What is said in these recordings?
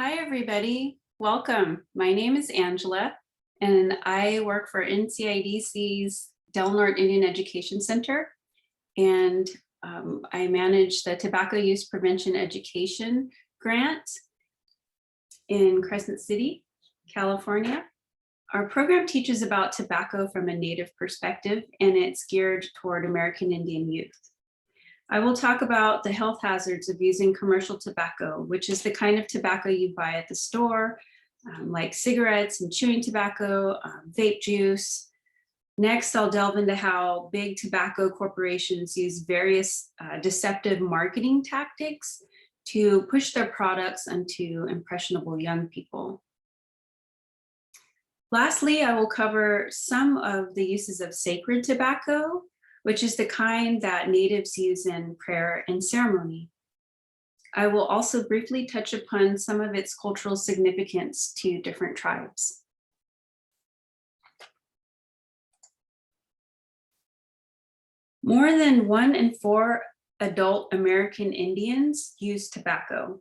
Hi, everybody. Welcome. My name is Angela, and I work for NCIDC's Del Norte Indian Education Center, and I manage the Tobacco Use Prevention Education Grant in Crescent City, California. Our program teaches about tobacco from a Native perspective, and it's geared toward American Indian youth. I will talk about the health hazards of using commercial tobacco, which is the kind of tobacco you buy at the store, like cigarettes and chewing tobacco, vape juice. Next, I'll delve into how big tobacco corporations use various deceptive marketing tactics to push their products onto impressionable young people. Lastly, I will cover some of the uses of sacred tobacco, which is the kind that natives use in prayer and ceremony. I will also briefly touch upon some of its cultural significance to different tribes. More than 1 in 4 adult American Indians use tobacco.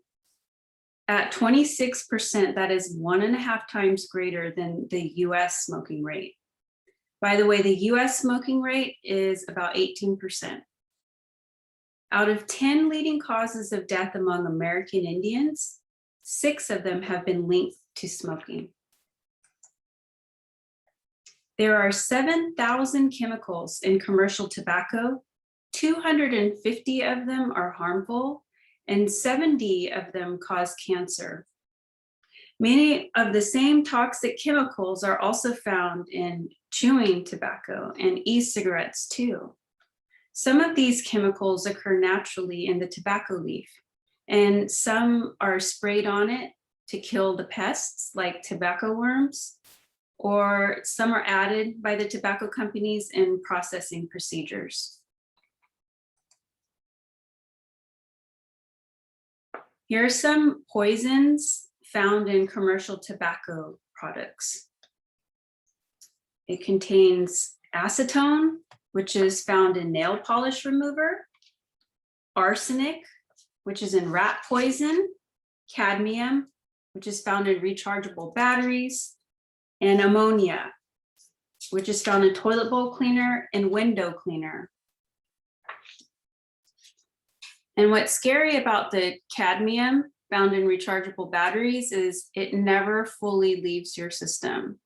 At 26%, that is 1.5 times greater than the US smoking rate. By the way, the US smoking rate is about 18%. Out of 10 leading causes of death among American Indians, 6 of them have been linked to smoking. There are 7,000 chemicals in commercial tobacco. 250 of them are harmful, and 70 of them cause cancer. Many of the same toxic chemicals are also found in chewing tobacco and e-cigarettes too. Some of these chemicals occur naturally in the tobacco leaf, and some are sprayed on it to kill the pests like tobacco worms, or some are added by the tobacco companies in processing procedures. Here are some poisons found in commercial tobacco products. It contains acetone, which is found in nail polish remover, arsenic, which is in rat poison, cadmium, which is found in rechargeable batteries, and ammonia, which is found in toilet bowl cleaner and window cleaner. And what's scary about the cadmium found in rechargeable batteries is it never fully leaves your system.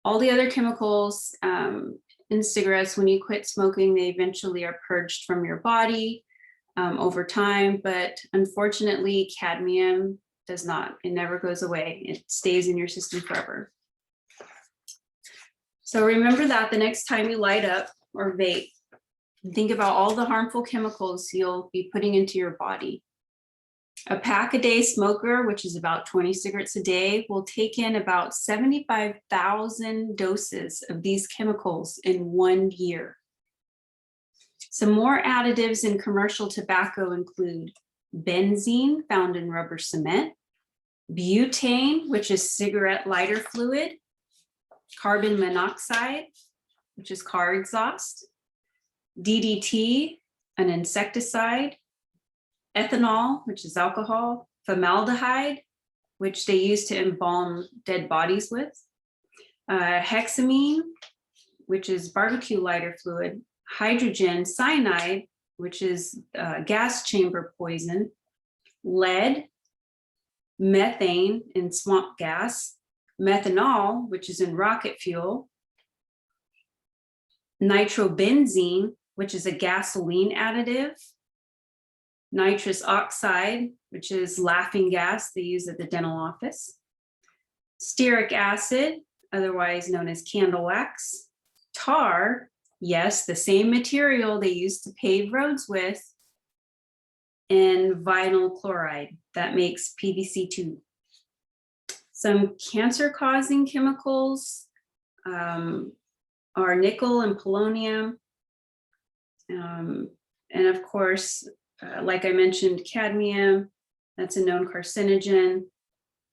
All the other chemicals in cigarettes, when you quit smoking, they eventually are purged from your body over time, but unfortunately, cadmium does not. It never goes away. It stays in your system forever. So remember that the next time you light up or vape, think about all the harmful chemicals you'll be putting into your body. A pack-a-day smoker, which is about 20 cigarettes a day, will take in about 75,000 doses of these chemicals in 1 year. Some more additives in commercial tobacco include benzene, found in rubber cement, butane, which is cigarette lighter fluid, carbon monoxide, which is car exhaust, DDT, an insecticide, ethanol, which is alcohol, formaldehyde, which they use to embalm dead bodies with, hexamine, which is barbecue lighter fluid, hydrogen cyanide, which is gas chamber poison, lead, methane in swamp gas, methanol, which is in rocket fuel, nitrobenzene, which is a gasoline additive, nitrous oxide, which is laughing gas they use at the dental office, stearic acid, otherwise known as candle wax, tar, yes, the same material they used to pave roads with, and vinyl chloride that makes PVC2. Some cancer-causing chemicals are nickel and polonium, and of course, like I mentioned, cadmium, that's a known carcinogen.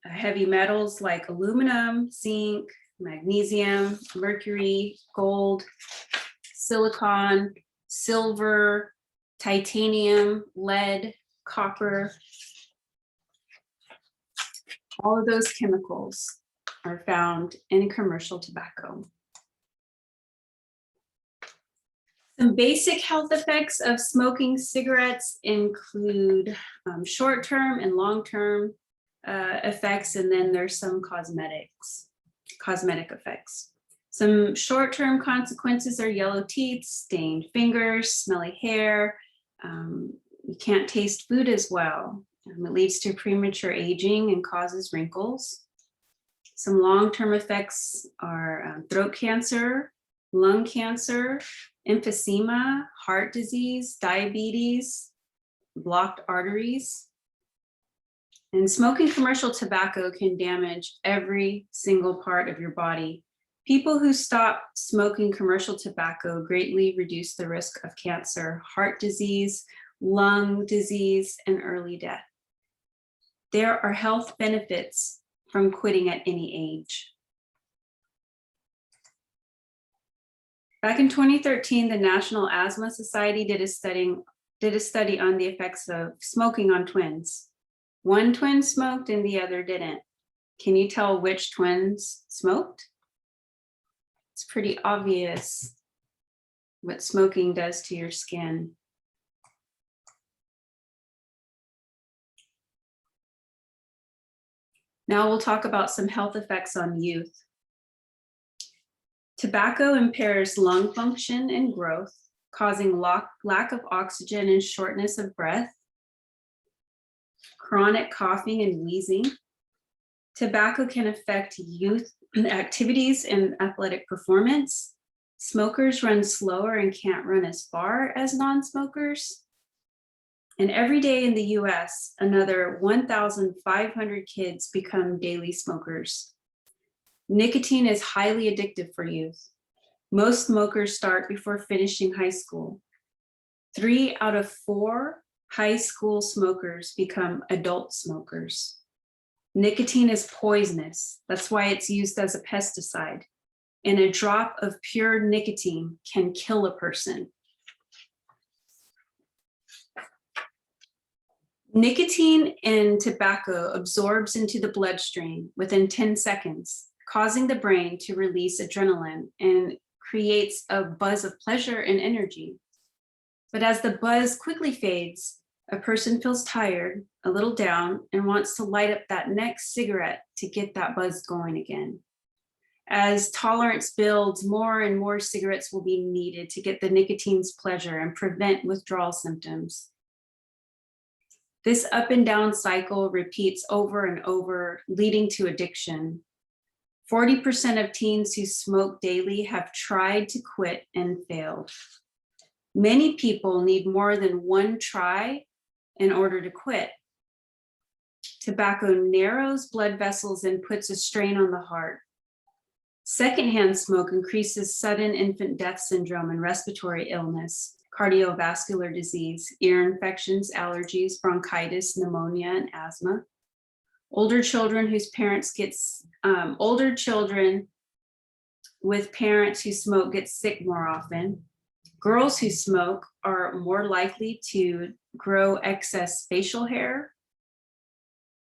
Heavy metals like aluminum, zinc, magnesium, mercury, gold, silicon, silver, titanium, lead, copper. All of those chemicals are found in commercial tobacco. Some basic health effects of smoking cigarettes include short-term and long-term effects, and then there's some cosmetic effects. Some short-term consequences are yellow teeth, stained fingers, smelly hair. You can't taste food as well. It leads to premature aging and causes wrinkles. Some long-term effects are throat cancer, lung cancer, emphysema, heart disease, diabetes, blocked arteries. And smoking commercial tobacco can damage every single part of your body. People who stop smoking commercial tobacco greatly reduce the risk of cancer, heart disease, lung disease, and early death. There are health benefits from quitting at any age. Back in 2013, the National Asthma Society did a study on the effects of smoking on twins. One twin smoked and the other didn't. Can you tell which twins smoked? It's pretty obvious what smoking does to your skin. Now we'll talk about some health effects on youth. Tobacco impairs lung function and growth, causing lack of oxygen and shortness of breath, chronic coughing and wheezing. Tobacco can affect youth activities and athletic performance. Smokers run slower and can't run as far as non-smokers. And every day in the US, another 1,500 kids become daily smokers. Nicotine is highly addictive for youth. Most smokers start before finishing high school. 3 out of 4 high school smokers become adult smokers. Nicotine is poisonous. That's why it's used as a pesticide. And a drop of pure nicotine can kill a person. Nicotine in tobacco absorbs into the bloodstream within 10 seconds, causing the brain to release adrenaline and creates a buzz of pleasure and energy. But as the buzz quickly fades, a person feels tired, a little down, and wants to light up that next cigarette to get that buzz going again. As tolerance builds, more and more cigarettes will be needed to get the nicotine's pleasure and prevent withdrawal symptoms. This up and down cycle repeats over and over, leading to addiction. 40% of teens who smoke daily have tried to quit and failed. Many people need more than one try in order to quit. Tobacco narrows blood vessels and puts a strain on the heart. Secondhand smoke increases sudden infant death syndrome and respiratory illness, cardiovascular disease, ear infections, allergies, bronchitis, pneumonia, and asthma. Older children with parents who smoke get sick more often. Girls who smoke are more likely to grow excess facial hair.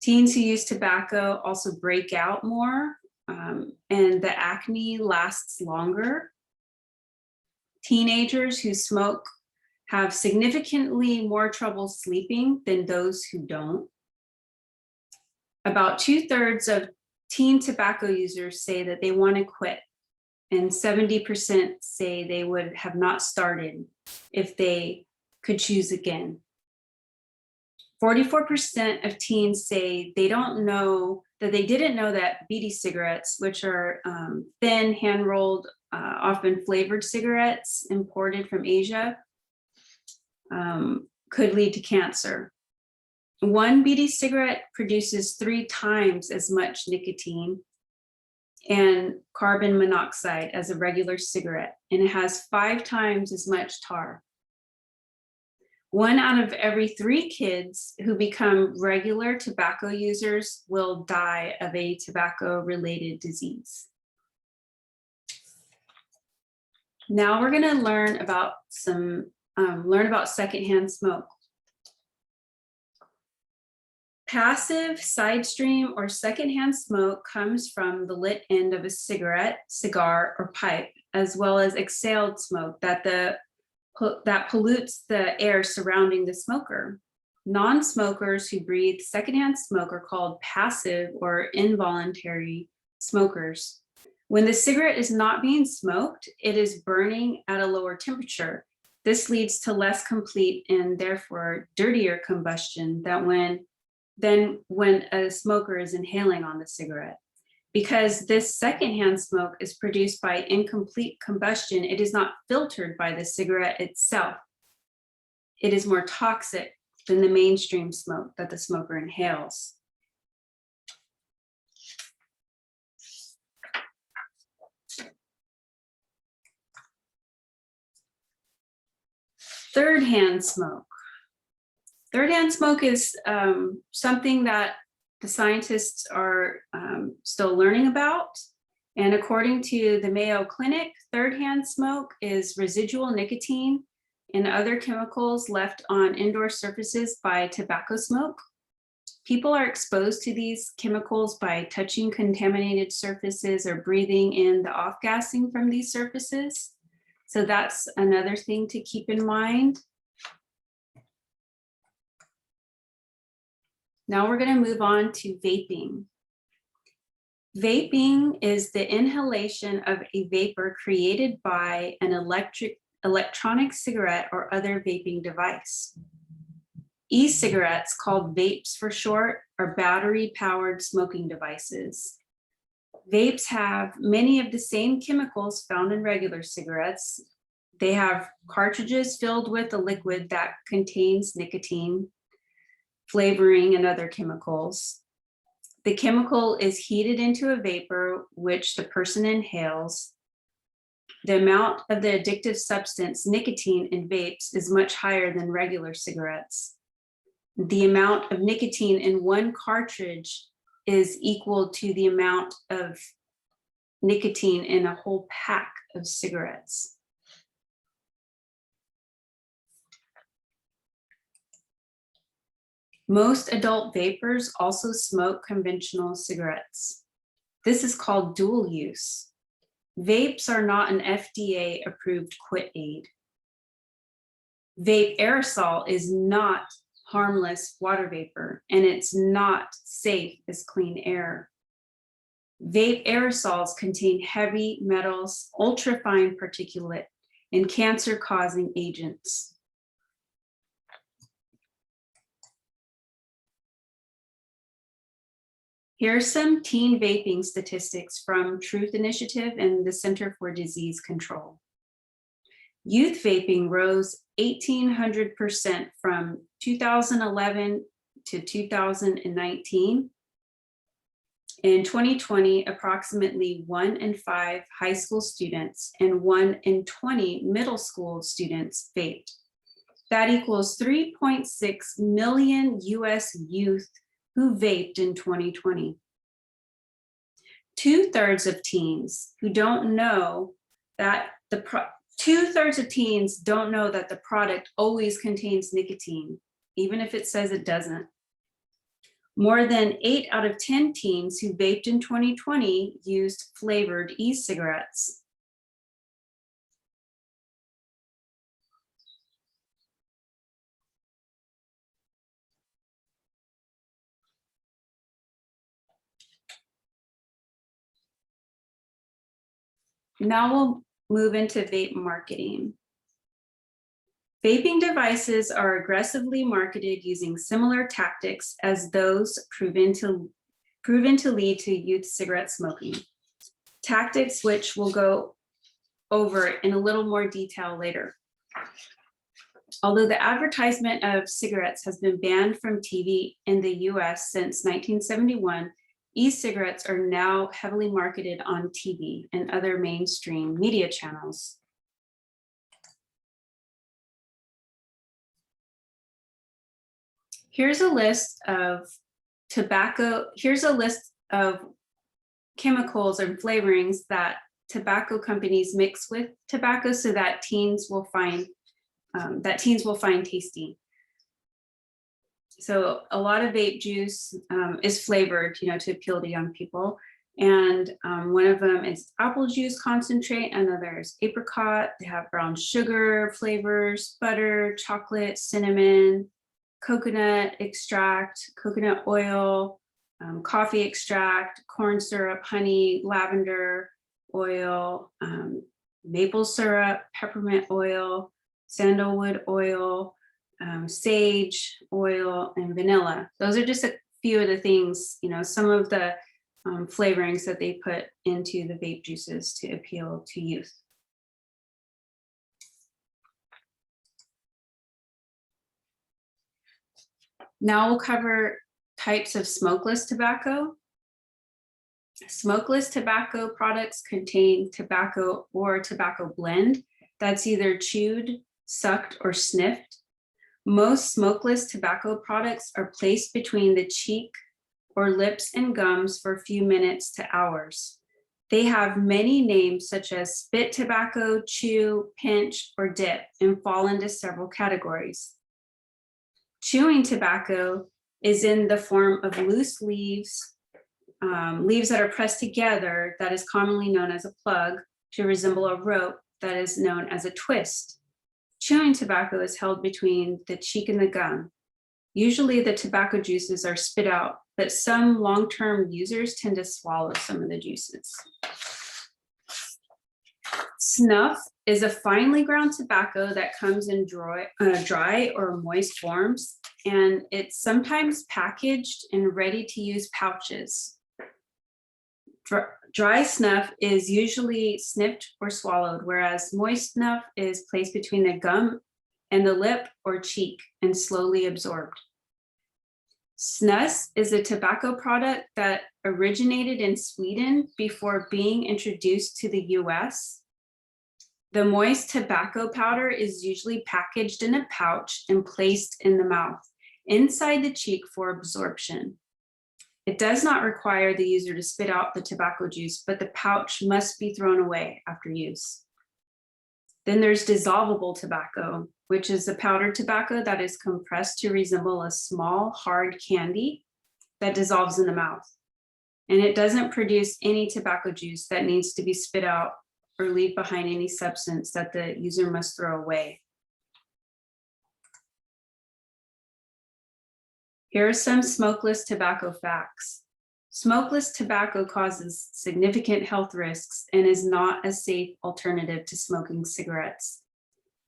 Teens who use tobacco also break out more, and the acne lasts longer. Teenagers who smoke have significantly more trouble sleeping than those who don't. About 2/3 of teen tobacco users say that they want to quit, and 70% say they would have not started if they could choose again. 44% of teens say they didn't know that BD cigarettes, which are thin, hand-rolled, often flavored cigarettes imported from Asia, could lead to cancer. One BD cigarette produces 3 times as much nicotine and carbon monoxide as a regular cigarette, and it has 5 times as much tar. 1 out of every 3 kids who become regular tobacco users will die of a tobacco-related disease. Now we're going to learn about secondhand smoke. Passive side stream or secondhand smoke comes from the lit end of a cigarette, cigar, or pipe, as well as exhaled smoke that pollutes the air surrounding the smoker. Non-smokers who breathe secondhand smoke are called passive or involuntary smokers. When the cigarette is not being smoked, it is burning at a lower temperature. This leads to less complete and therefore dirtier combustion than when a smoker is inhaling on the cigarette. Because this secondhand smoke is produced by incomplete combustion, it is not filtered by the cigarette itself. It is more toxic than the mainstream smoke that the smoker inhales. Third-hand smoke. Third-hand smoke is something that the scientists are still learning about. And according to the Mayo Clinic, third-hand smoke is residual nicotine and other chemicals left on indoor surfaces by tobacco smoke. People are exposed to these chemicals by touching contaminated surfaces or breathing in the off-gassing from these surfaces. So that's another thing to keep in mind. Now we're going to move on to vaping. Vaping is the inhalation of a vapor created by an electronic cigarette or other vaping device. E-cigarettes, called vapes for short, are battery-powered smoking devices. Vapes have many of the same chemicals found in regular cigarettes. They have cartridges filled with a liquid that contains nicotine, flavoring, and other chemicals. The chemical is heated into a vapor, which the person inhales. The amount of the addictive substance, nicotine, in vapes is much higher than regular cigarettes. The amount of nicotine in one cartridge is equal to the amount of nicotine in a whole pack of cigarettes. Most adult vapers also smoke conventional cigarettes. This is called dual use. Vapes are not an FDA-approved quit aid. Vape aerosol is not harmless water vapor, and it's not safe as clean air. Vape aerosols contain heavy metals, ultrafine particulate, and cancer-causing agents. Here are some teen vaping statistics from Truth Initiative and the Center for Disease Control. Youth vaping rose 1,800% from 2011 to 2019. In 2020, approximately 1 in 5 high school students and 1 in 20 middle school students vaped. That equals 3.6 million US youth who vaped in 2020. 2/3 of teens who don't know that two-thirds of teens don't know that the product always contains nicotine, even if it says it doesn't. More than 8 out of 10 teens who vaped in 2020 used flavored e-cigarettes. Now we'll move into vape marketing. Vaping devices are aggressively marketed using similar tactics as those proven to lead to youth cigarette smoking. Tactics which we'll go over in a little more detail later. Although the advertisement of cigarettes has been banned from TV in the US since 1971, e-cigarettes are now heavily marketed on TV and other mainstream media channels. Here's a list of chemicals and flavorings that tobacco companies mix with tobacco so that teens will find tasty. So a lot of vape juice is flavored, to appeal to young people. And one of them is apple juice concentrate, another is apricot. They have brown sugar flavors, butter, chocolate, cinnamon, coconut extract, coconut oil, coffee extract, corn syrup, honey, lavender oil, maple syrup, peppermint oil, sandalwood oil, sage oil, and vanilla. Those are just a few of the things, some of the flavorings that they put into the vape juices to appeal to youth. Now we'll cover types of smokeless tobacco. Smokeless tobacco products contain tobacco or tobacco blend that's either chewed, sucked, or sniffed. Most smokeless tobacco products are placed between the cheek or lips and gums for a few minutes to hours. They have many names such as spit tobacco, chew, pinch, or dip, and fall into several categories. Chewing tobacco is in the form of loose leaves, leaves that are pressed together, that is commonly known as a plug, to resemble a rope, that is known as a twist. Chewing tobacco is held between the cheek and the gum. Usually the tobacco juices are spit out, but some long-term users tend to swallow some of the juices. Snuff is a finely ground tobacco that comes in dry or moist forms, and it's sometimes packaged in ready-to-use pouches. Dry snuff is usually sniffed or swallowed, whereas moist snuff is placed between the gum and the lip or cheek and slowly absorbed. Snus is a tobacco product that originated in Sweden before being introduced to the US. The moist tobacco powder is usually packaged in a pouch and placed in the mouth, inside the cheek for absorption. It does not require the user to spit out the tobacco juice, but the pouch must be thrown away after use. Then there's dissolvable tobacco, which is a powdered tobacco that is compressed to resemble a small, hard candy that dissolves in the mouth. And it doesn't produce any tobacco juice that needs to be spit out or leave behind any substance that the user must throw away. Here are some smokeless tobacco facts. Smokeless tobacco causes significant health risks and is not a safe alternative to smoking cigarettes.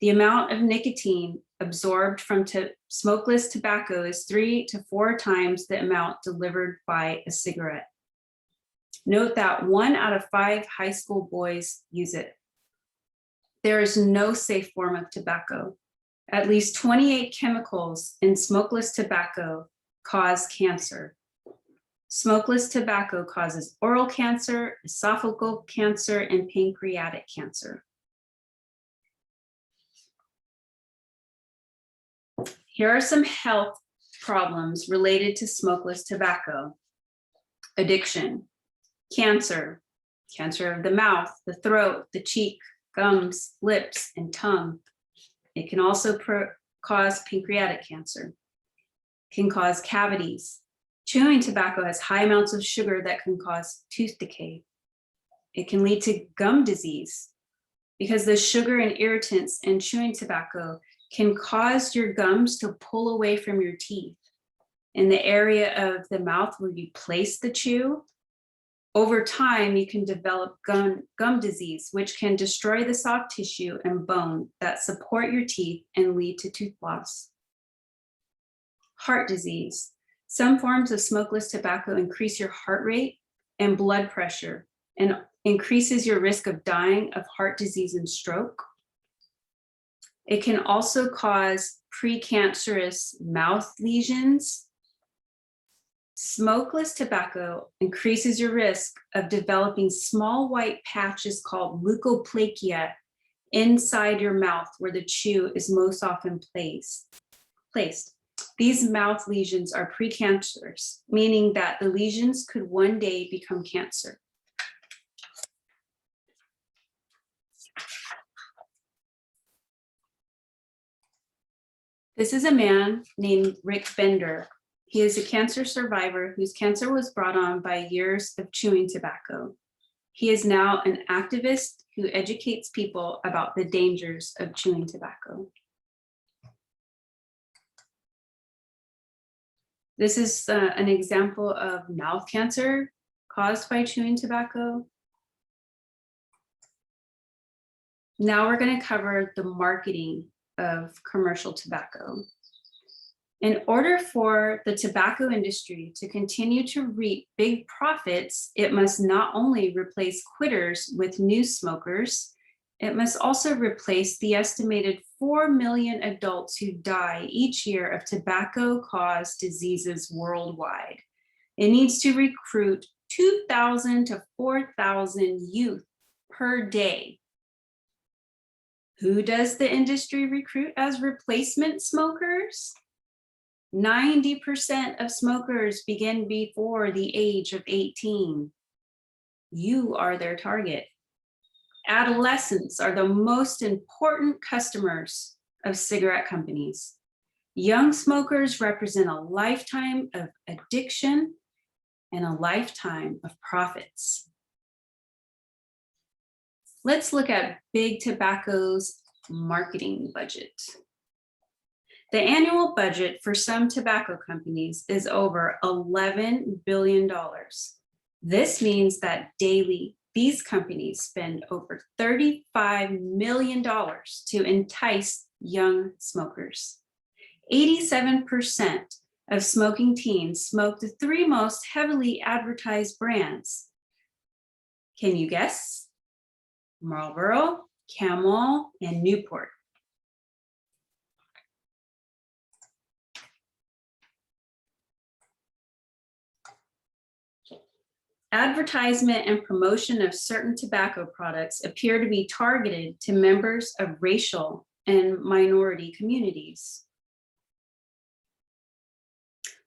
The amount of nicotine absorbed from smokeless tobacco is 3 to 4 times the amount delivered by a cigarette. Note that 1 out of 5 high school boys use it. There is no safe form of tobacco. At least 28 chemicals in smokeless tobacco cause cancer. Smokeless tobacco causes oral cancer, esophageal cancer, and pancreatic cancer. Here are some health problems related to smokeless tobacco. Addiction, cancer, cancer of the mouth, the throat, the cheek, gums, lips, and tongue. It can also cause pancreatic cancer. It can cause cavities. Chewing tobacco has high amounts of sugar that can cause tooth decay. It can lead to gum disease because the sugar and irritants in chewing tobacco can cause your gums to pull away from your teeth in the area of the mouth where you place the chew. Over time, you can develop gum disease, which can destroy the soft tissue and bone that support your teeth and lead to tooth loss. Heart disease. Some forms of smokeless tobacco increase your heart rate and blood pressure and increases your risk of dying of heart disease and stroke. It can also cause precancerous mouth lesions. Smokeless tobacco increases your risk of developing small white patches called leukoplakia inside your mouth where the chew is most often placed. These mouth lesions are precancerous, meaning that the lesions could one day become cancer. This is a man named Rick Bender. He is a cancer survivor whose cancer was brought on by years of chewing tobacco. He is now an activist who educates people about the dangers of chewing tobacco. This is an example of mouth cancer caused by chewing tobacco. Now we're going to cover the marketing of commercial tobacco. In order for the tobacco industry to continue to reap big profits, it must not only replace quitters with new smokers, it must also replace the estimated 4 million adults who die each year of tobacco-caused diseases worldwide. It needs to recruit 2,000 to 4,000 youth per day. Who does the industry recruit as replacement smokers? 90% of smokers begin before the age of 18. You are their target. Adolescents are the most important customers of cigarette companies. Young smokers represent a lifetime of addiction and a lifetime of profits. Let's look at Big Tobacco's marketing budget. The annual budget for some tobacco companies is over $11 billion. This means that daily, these companies spend over $35 million to entice young smokers. 87% of smoking teens smoke the 3 most heavily advertised brands. Can you guess? Marlboro, Camel, and Newport. Advertisement and promotion of certain tobacco products appear to be targeted to members of racial and minority communities.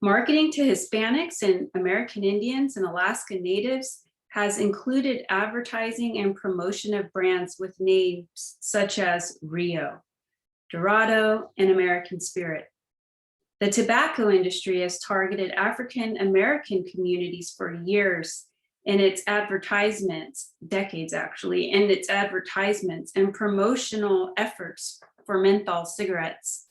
Marketing to Hispanics and American Indians and Alaska Natives has included advertising and promotion of brands with names such as Rio, Dorado, and American Spirit. The tobacco industry has targeted African American communities for years in its advertisements, decades actually, in its advertisements and promotional efforts for menthol cigarettes.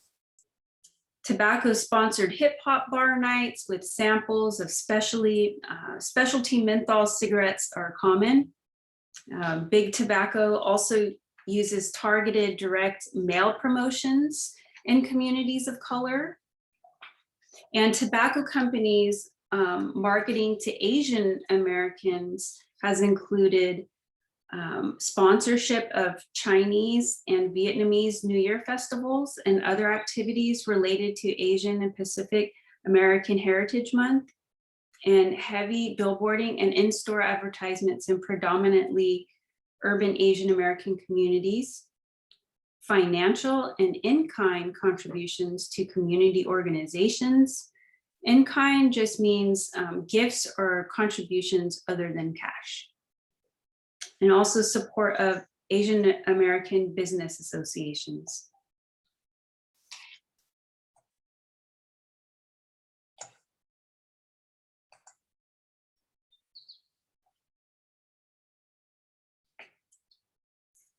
Tobacco-sponsored hip-hop bar nights with samples of specialty menthol cigarettes are common. Big Tobacco also uses targeted direct mail promotions in communities of color. And tobacco companies marketing to Asian Americans has included sponsorship of Chinese and Vietnamese New Year festivals and other activities related to Asian and Pacific American Heritage Month, and heavy billboarding and in-store advertisements in predominantly urban Asian American communities, financial and in-kind contributions to community organizations. In-kind just means gifts or contributions other than cash. And also support of Asian American business associations.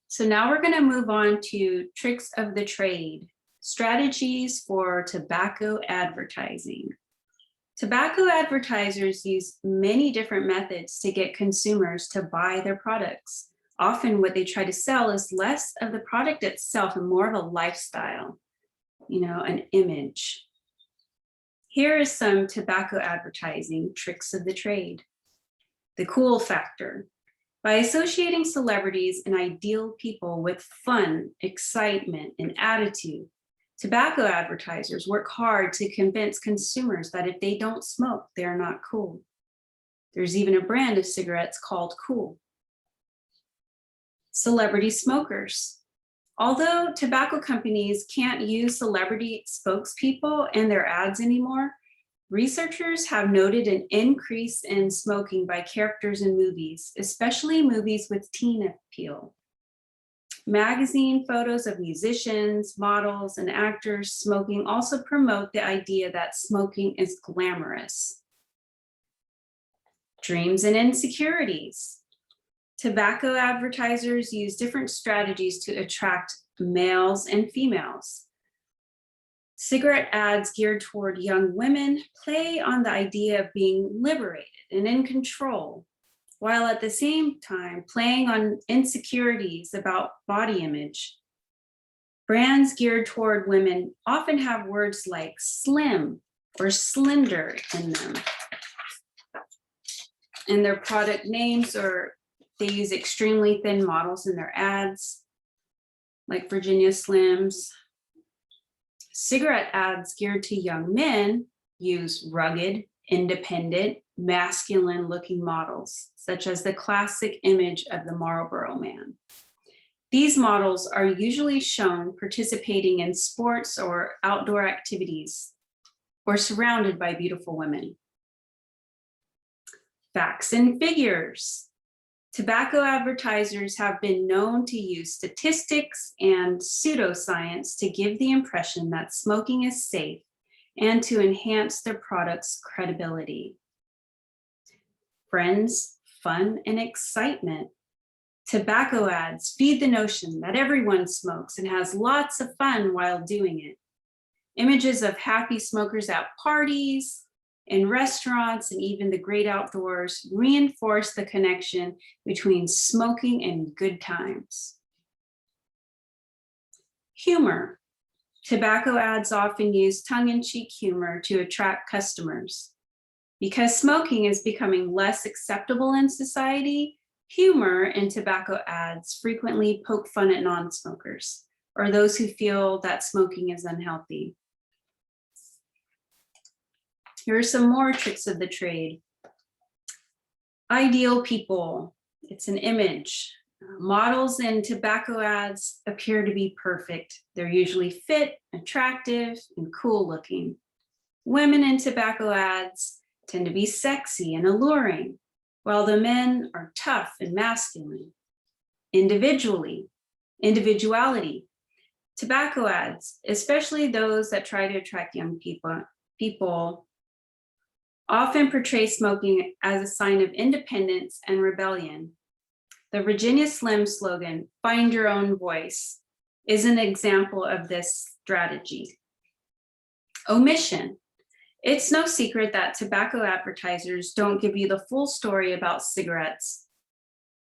So now we're going to move on to tricks of the trade, strategies for tobacco advertising. Tobacco advertisers use many different methods to get consumers to buy their products. Often what they try to sell is less of the product itself and more of a lifestyle, an image. Here is some tobacco advertising tricks of the trade. The cool factor. By associating celebrities and ideal people with fun, excitement, and attitude, tobacco advertisers work hard to convince consumers that if they don't smoke, they're not cool. There's even a brand of cigarettes called Cool. Celebrity smokers. Although tobacco companies can't use celebrity spokespeople in their ads anymore, researchers have noted an increase in smoking by characters in movies, especially movies with teen appeal. Magazine photos of musicians, models, and actors smoking also promote the idea that smoking is glamorous. Dreams and insecurities. Tobacco advertisers use different strategies to attract males and females. Cigarette ads geared toward young women play on the idea of being liberated and in control, while at the same time playing on insecurities about body image. Brands geared toward women often have words like slim or slender in them. And their product names, or they use extremely thin models in their ads, like Virginia Slims. Cigarette ads geared to young men use rugged, independent, masculine-looking models, such as the classic image of the Marlboro Man. These models are usually shown participating in sports or outdoor activities, or surrounded by beautiful women. Facts and figures. Tobacco advertisers have been known to use statistics and pseudoscience to give the impression that smoking is safe and to enhance their product's credibility. Friends, fun, and excitement. Tobacco ads feed the notion that everyone smokes and has lots of fun while doing it. Images of happy smokers at parties, in restaurants, and even the great outdoors reinforce the connection between smoking and good times. Humor. Tobacco ads often use tongue-in-cheek humor to attract customers. Because smoking is becoming less acceptable in society, humor in tobacco ads frequently poke fun at non-smokers or those who feel that smoking is unhealthy. Here are some more tricks of the trade. Ideal people. It's an image. Models in tobacco ads appear to be perfect. They're usually fit, attractive, and cool looking. Women in tobacco ads tend to be sexy and alluring, while the men are tough and masculine. Individuality. Tobacco ads, especially those that try to attract young people often portray smoking as a sign of independence and rebellion. The Virginia Slim slogan, "Find your own voice," is an example of this strategy. Omission. It's no secret that tobacco advertisers don't give you the full story about cigarettes.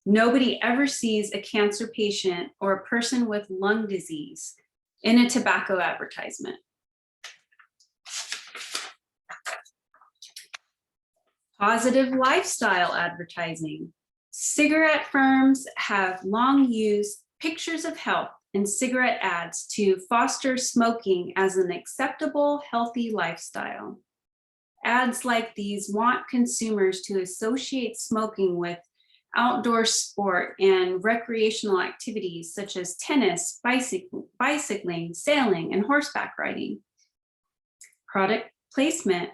Nobody ever sees a cancer patient or a person with lung disease in a tobacco advertisement. Positive lifestyle advertising. Cigarette firms have long used pictures of health in cigarette ads to foster smoking as an acceptable, healthy lifestyle. Ads like these want consumers to associate smoking with outdoor sport and recreational activities such as tennis, bicycling, sailing, and horseback riding. Product placement.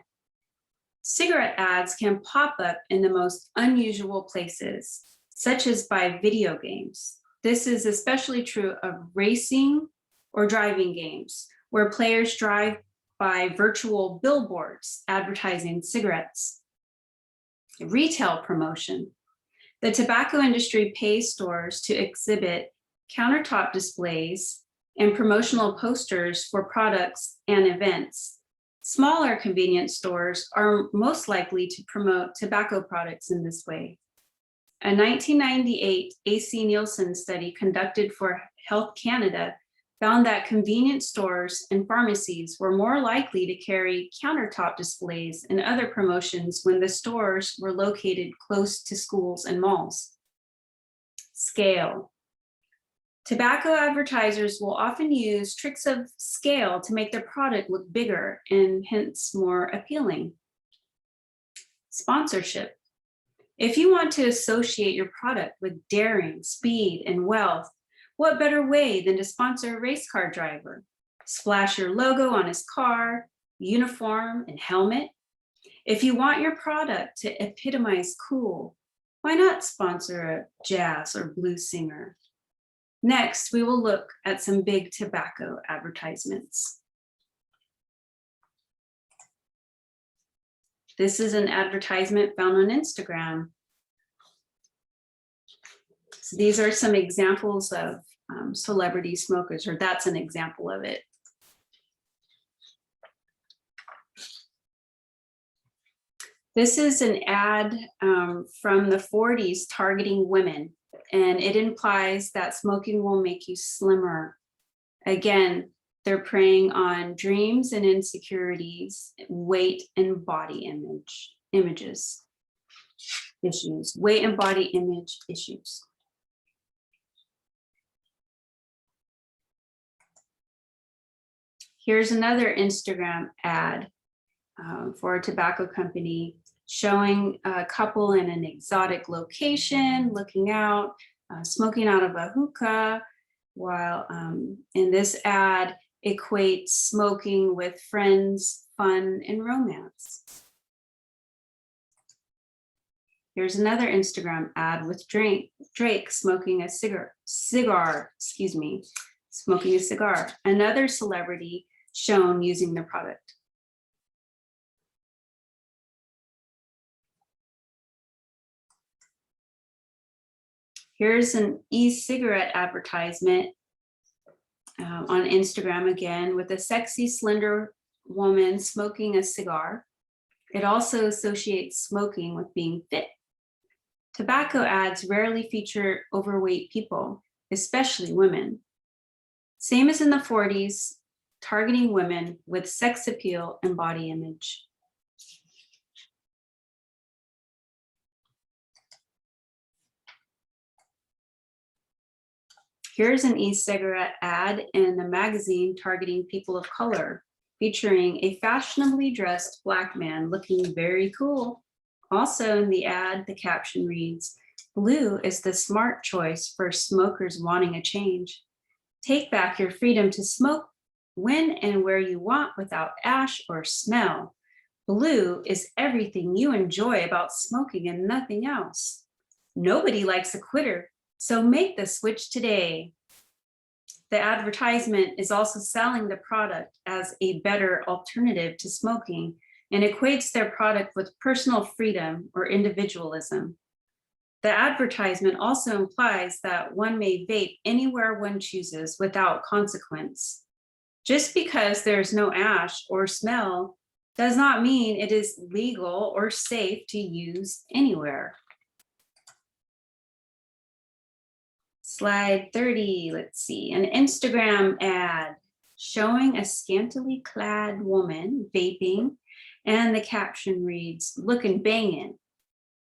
Cigarette ads can pop up in the most unusual places, such as by video games. This is especially true of racing or driving games, where players drive by virtual billboards advertising cigarettes. Retail promotion. The tobacco industry pays stores to exhibit countertop displays and promotional posters for products and events. Smaller convenience stores are most likely to promote tobacco products in this way. A 1998 AC Nielsen study conducted for Health Canada found that convenience stores and pharmacies were more likely to carry countertop displays and other promotions when the stores were located close to schools and malls. Scale. Tobacco advertisers will often use tricks of scale to make their product look bigger and hence more appealing. Sponsorship. If you want to associate your product with daring, speed, and wealth, what better way than to sponsor a race car driver? Splash your logo on his car, uniform, and helmet. If you want your product to epitomize cool, why not sponsor a jazz or blues singer? Next, we will look at some big tobacco advertisements. This is an advertisement found on Instagram. So these are some examples of celebrity smokers, or that's an example of it. This is an ad from the 40s targeting women, and it implies that smoking will make you slimmer. Again, they're preying on dreams and insecurities, weight and body issues, weight and body image issues. Here's another Instagram ad for a tobacco company showing a couple in an exotic location, looking out, smoking out of a hookah, while in this ad equates smoking with friends, fun, and romance. Here's another Instagram ad with Drake smoking a cigar, smoking a cigar, another celebrity shown using the product. Here's an e-cigarette advertisement on Instagram again with a sexy, slender woman smoking a cigar. It also associates smoking with being fit. Tobacco ads rarely feature overweight people, especially women. Same as in the 40s, targeting women with sex appeal and body image. Here's an e-cigarette ad in a magazine targeting people of color, featuring a fashionably dressed Black man looking very cool. Also in the ad, the caption reads, "Blue is the smart choice for smokers wanting a change. Take back your freedom to smoke when and where you want without ash or smell. Blue is everything you enjoy about smoking and nothing else. Nobody likes a quitter, so make the switch today." The advertisement is also selling the product as a better alternative to smoking and equates their product with personal freedom or individualism. The advertisement also implies that one may vape anywhere one chooses without consequence. Just because there's no ash or smell does not mean it is legal or safe to use anywhere. Slide 30, let's see, an Instagram ad showing a scantily clad woman vaping, and the caption reads, "Lookin' bangin'."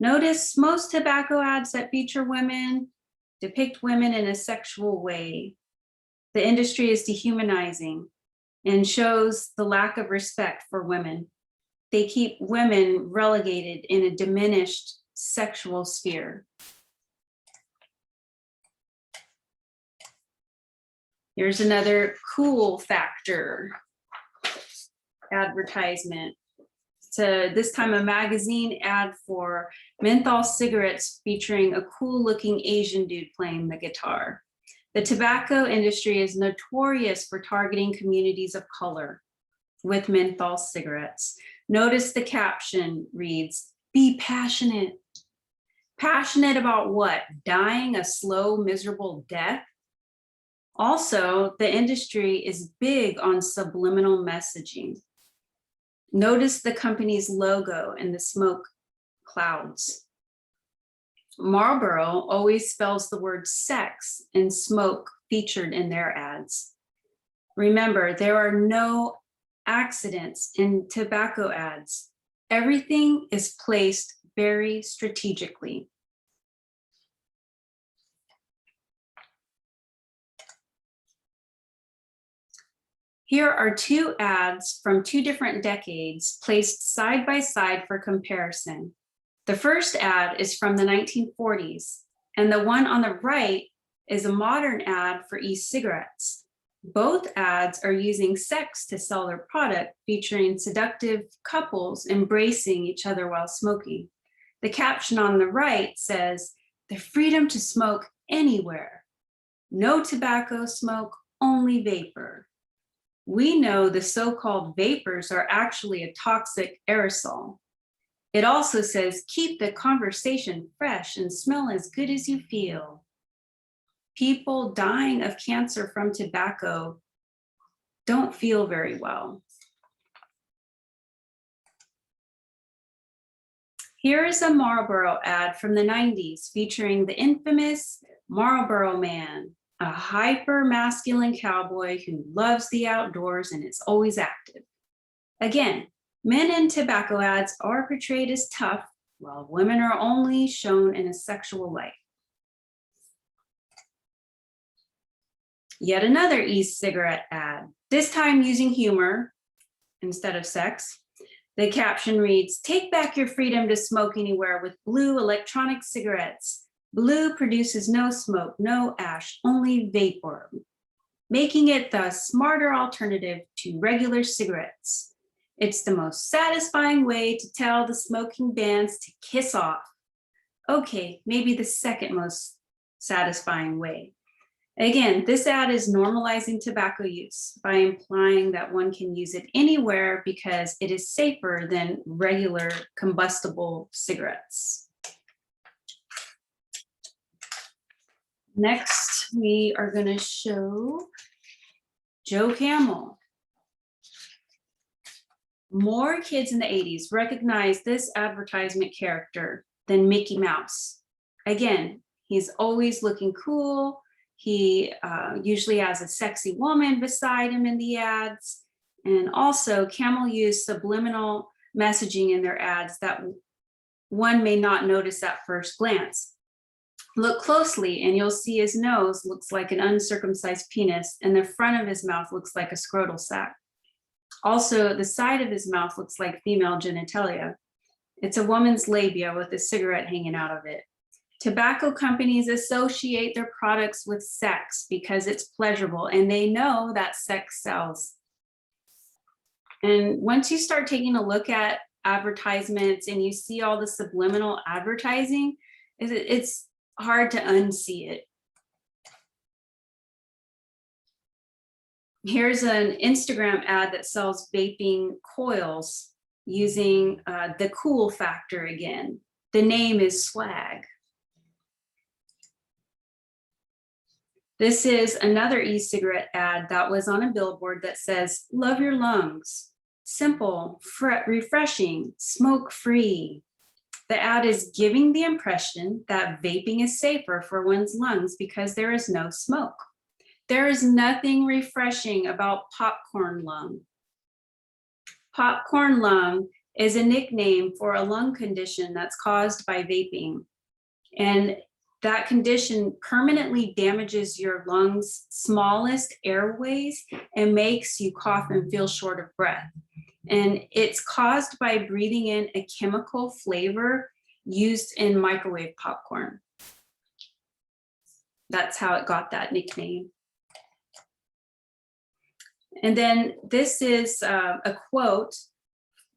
Notice most tobacco ads that feature women depict women in a sexual way. The industry is dehumanizing and shows the lack of respect for women. They keep women relegated in a diminished sexual sphere. Here's another cool factor advertisement. So this time a magazine ad for menthol cigarettes featuring a cool looking Asian dude playing the guitar. The tobacco industry is notorious for targeting communities of color with menthol cigarettes. Notice the caption reads, "Be passionate." Passionate about what? Dying a slow, miserable death? Also, the industry is big on subliminal messaging. Notice the company's logo and the smoke clouds. Marlboro always spells the word sex and smoke featured in their ads. Remember, there are no accidents in tobacco ads. Everything is placed very strategically. Here are two ads from two different decades placed side by side for comparison. The first ad is from the 1940s, and the one on the right is a modern ad for e-cigarettes. Both ads are using sex to sell their product, featuring seductive couples embracing each other while smoking. The caption on the right says, "The freedom to smoke anywhere." No tobacco smoke, only vapor. We know the so-called vapors are actually a toxic aerosol. It also says, keep the conversation fresh and smell as good as you feel. People dying of cancer from tobacco don't feel very well. Here is a Marlboro ad from the 90s featuring the infamous Marlboro Man, a hyper-masculine cowboy who loves the outdoors and is always active. Again, men in tobacco ads are portrayed as tough, while women are only shown in a sexual light. Yet another e-cigarette ad, this time using humor instead of sex. The caption reads, take back your freedom to smoke anywhere with blue electronic cigarettes. Blue produces no smoke, no ash, only vapor, making it the smarter alternative to regular cigarettes. It's the most satisfying way to tell the smoking bands to kiss off. Okay, maybe the second most satisfying way. Again, this ad is normalizing tobacco use by implying that one can use it anywhere because it is safer than regular combustible cigarettes. Next, we are going to show Joe Camel. More kids in the 80s recognize this advertisement character than Mickey Mouse. Again, he's always looking cool. He usually has a sexy woman beside him in the ads. And also Camel used subliminal messaging in their ads that one may not notice at first glance. Look closely and you'll see his nose looks like an uncircumcised penis and the front of his mouth looks like a scrotal sac. Also, the side of his mouth looks like female genitalia. It's a woman's labia with a cigarette hanging out of it. Tobacco companies associate their products with sex because it's pleasurable and they know that sex sells. And once you start taking a look at advertisements and you see all the subliminal advertising, it's hard to unsee it. Here's an Instagram ad that sells vaping coils using the cool factor again. The name is swag. This is another e-cigarette ad that was on a billboard that says, love your lungs, simple, refreshing, smoke-free. The ad is giving the impression that vaping is safer for one's lungs because there is no smoke. There is nothing refreshing about popcorn lung. Popcorn lung is a nickname for a lung condition that's caused by vaping. And that condition permanently damages your lungs' smallest airways and makes you cough and feel short of breath. And it's caused by breathing in a chemical flavor used in microwave popcorn. That's how it got that nickname. And then this is a quote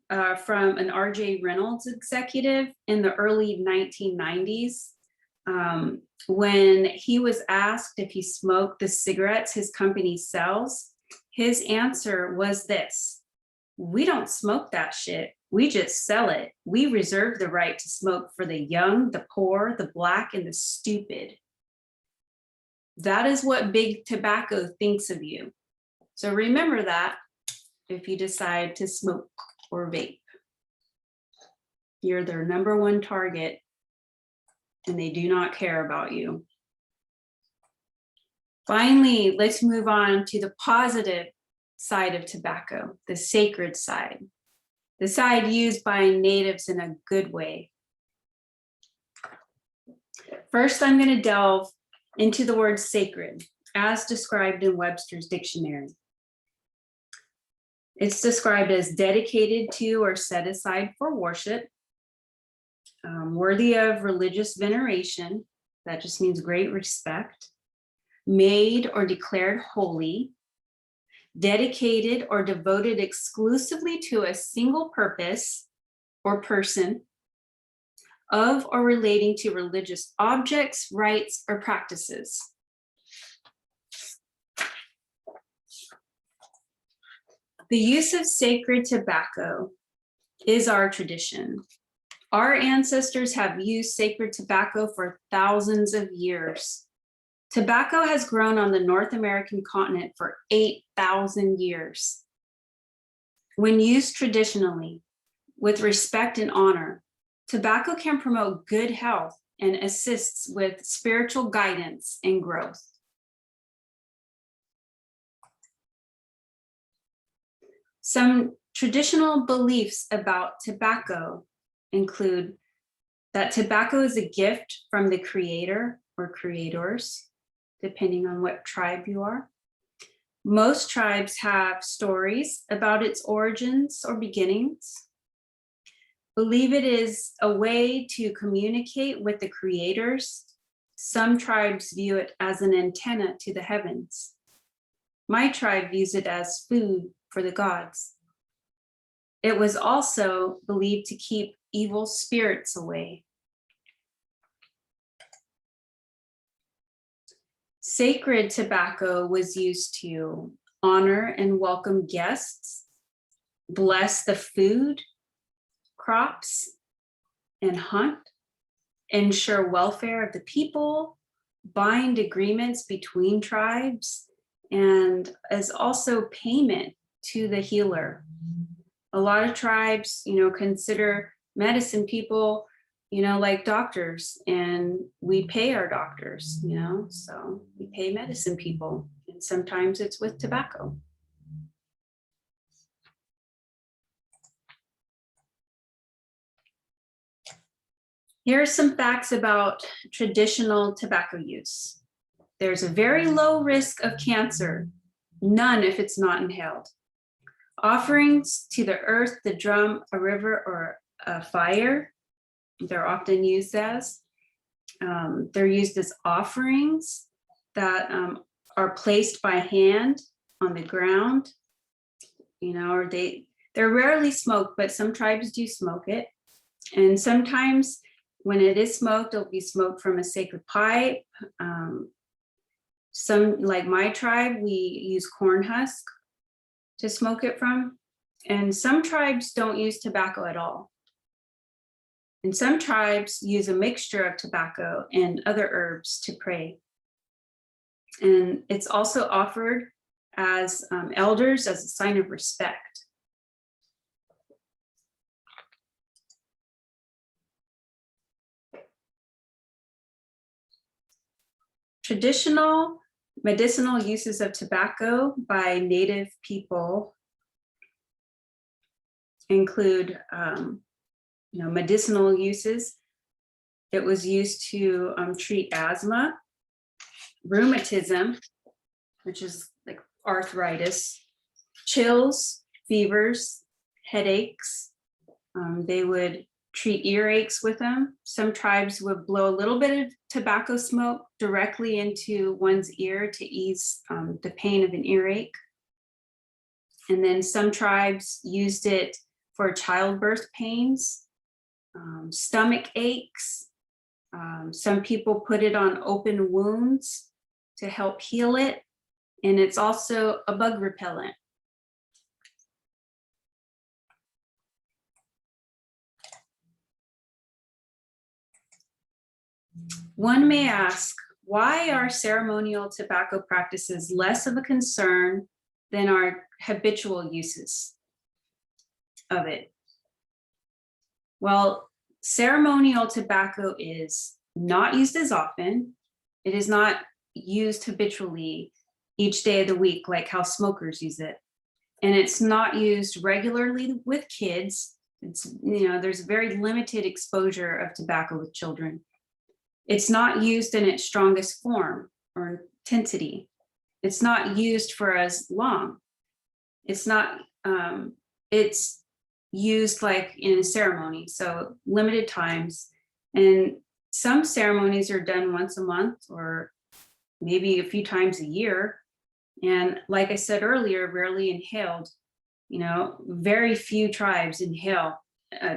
from an R.J. Reynolds executive in the early 1990s. When he was asked if he smoked the cigarettes his company sells, his answer was this: we don't smoke that shit, we just sell it. We reserve the right to smoke for the young, the poor, the black, and the stupid. That is what big tobacco thinks of you. So remember that if you decide to smoke or vape. You're their #1 target and they do not care about you. Finally, let's move on to the positive side of tobacco, the sacred side, the side used by natives in a good way. First, I'm going to delve into the word sacred as described in Webster's dictionary. It's described as dedicated to or set aside for worship, worthy of religious veneration, that just means great respect, made or declared holy, dedicated or devoted exclusively to a single purpose or person, of or relating to religious objects, rites, or practices. The use of sacred tobacco is our tradition. Our ancestors have used sacred tobacco for thousands of years. Tobacco has grown on the North American continent for 8,000 years. When used traditionally, with respect and honor, tobacco can promote good health and assists with spiritual guidance and growth. Some traditional beliefs about tobacco include that tobacco is a gift from the creator or creators, depending on what tribe you are. Most tribes have stories about its origins or beginnings. Believe it is a way to communicate with the creators. Some tribes view it as an antenna to the heavens. My tribe views it as food for the gods. It was also believed to keep evil spirits away. Sacred tobacco was used to honor and welcome guests, bless the food, crops, and hunt, ensure welfare of the people, bind agreements between tribes, and as also payment to the healer. A lot of tribes, consider medicine people, like doctors, and we pay our doctors, so we pay medicine people, and sometimes it's with tobacco. Here are some facts about traditional tobacco use. There's a very low risk of cancer, none if it's not inhaled. Offerings to the earth, the drum, a river, or a fire, they're often used as. They're used as offerings that are placed by hand on the ground, or they're rarely smoked, but some tribes do smoke it. And sometimes when it is smoked, it'll be smoked from a sacred pipe. Some, like my tribe, we use corn husk to smoke it from. And some tribes don't use tobacco at all. And some tribes use a mixture of tobacco and other herbs to pray. And it's also offered as elders as a sign of respect. Traditional medicinal uses of tobacco by Native people include medicinal uses. It was used to treat asthma, rheumatism, which is like arthritis, chills, fevers, headaches. They would treat earaches with them. Some tribes would blow a little bit of tobacco smoke directly into one's ear to ease the pain of an earache. And then some tribes used it for childbirth pains, stomach aches. Some people put it on open wounds to help heal it. And it's also a bug repellent. One may ask, why are ceremonial tobacco practices less of a concern than our habitual uses of it? Well, ceremonial tobacco is not used as often. It is not used habitually each day of the week, like how smokers use it. And it's not used regularly with kids. It's, there's very limited exposure of tobacco with children. It's not used in its strongest form or intensity. It's not used for as long. It's not, it's used like in a ceremony, so limited times. And some ceremonies are done once a month or maybe a few times a year. And like I said earlier, rarely inhaled. Very few tribes inhale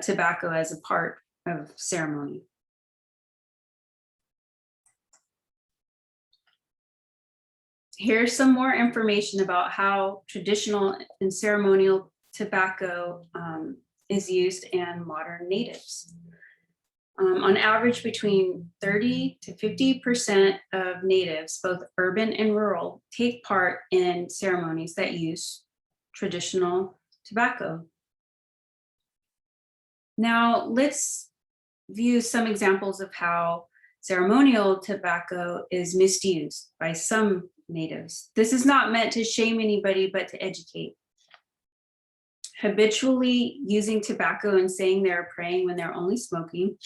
tobacco as a part of ceremony. Here's some more information about how traditional and ceremonial tobacco is used in modern natives. On average, between 30 to 50% of natives, both urban and rural, take part in ceremonies that use traditional tobacco. Now, let's view some examples of how ceremonial tobacco is misused by some natives. This is not meant to shame anybody, but to educate. Habitually using tobacco and saying they're praying when they're only smoking.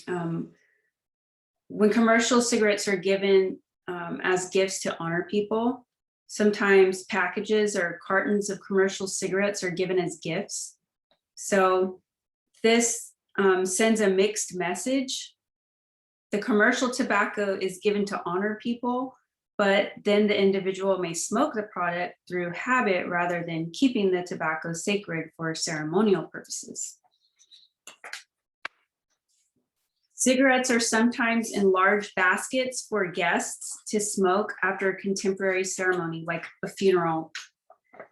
When commercial cigarettes are given as gifts to honor people, sometimes packages or cartons of commercial cigarettes are given as gifts. So this sends a mixed message. The commercial tobacco is given to honor people, but then the individual may smoke the product through habit rather than keeping the tobacco sacred for ceremonial purposes. Cigarettes are sometimes in large baskets for guests to smoke after a contemporary ceremony, like a funeral.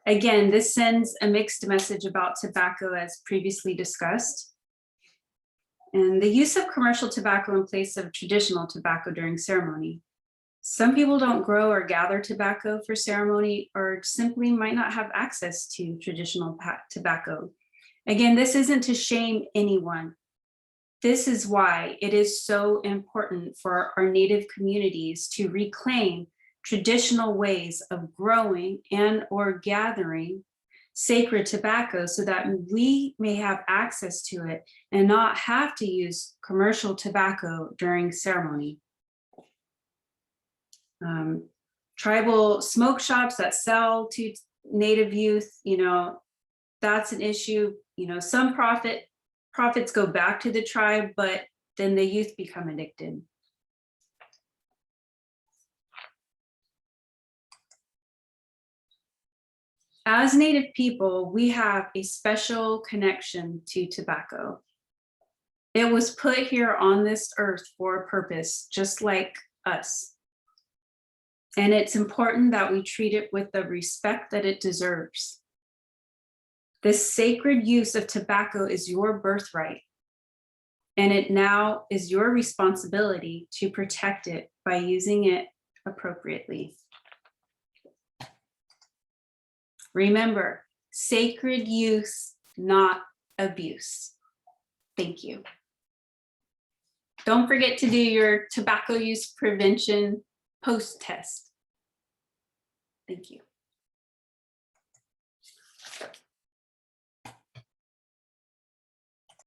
Again, this sends a mixed message about tobacco as previously discussed. And the use of commercial tobacco in place of traditional tobacco during ceremony. Some people don't grow or gather tobacco for ceremony or simply might not have access to traditional tobacco. Again, this isn't to shame anyone. This is why it is so important for our Native communities to reclaim traditional ways of growing and or gathering sacred tobacco so that we may have access to it and not have to use commercial tobacco during ceremony. Tribal smoke shops that sell to Native youth, that's an issue. Some profits go back to the tribe, but then the youth become addicted. As Native people, we have a special connection to tobacco. It was put here on this earth for a purpose, just like us. And it's important that we treat it with the respect that it deserves. This sacred use of tobacco is your birthright, and it now is your responsibility to protect it by using it appropriately. Remember, sacred use, not abuse. Thank you. Don't forget to do your tobacco use prevention post-test. Thank you.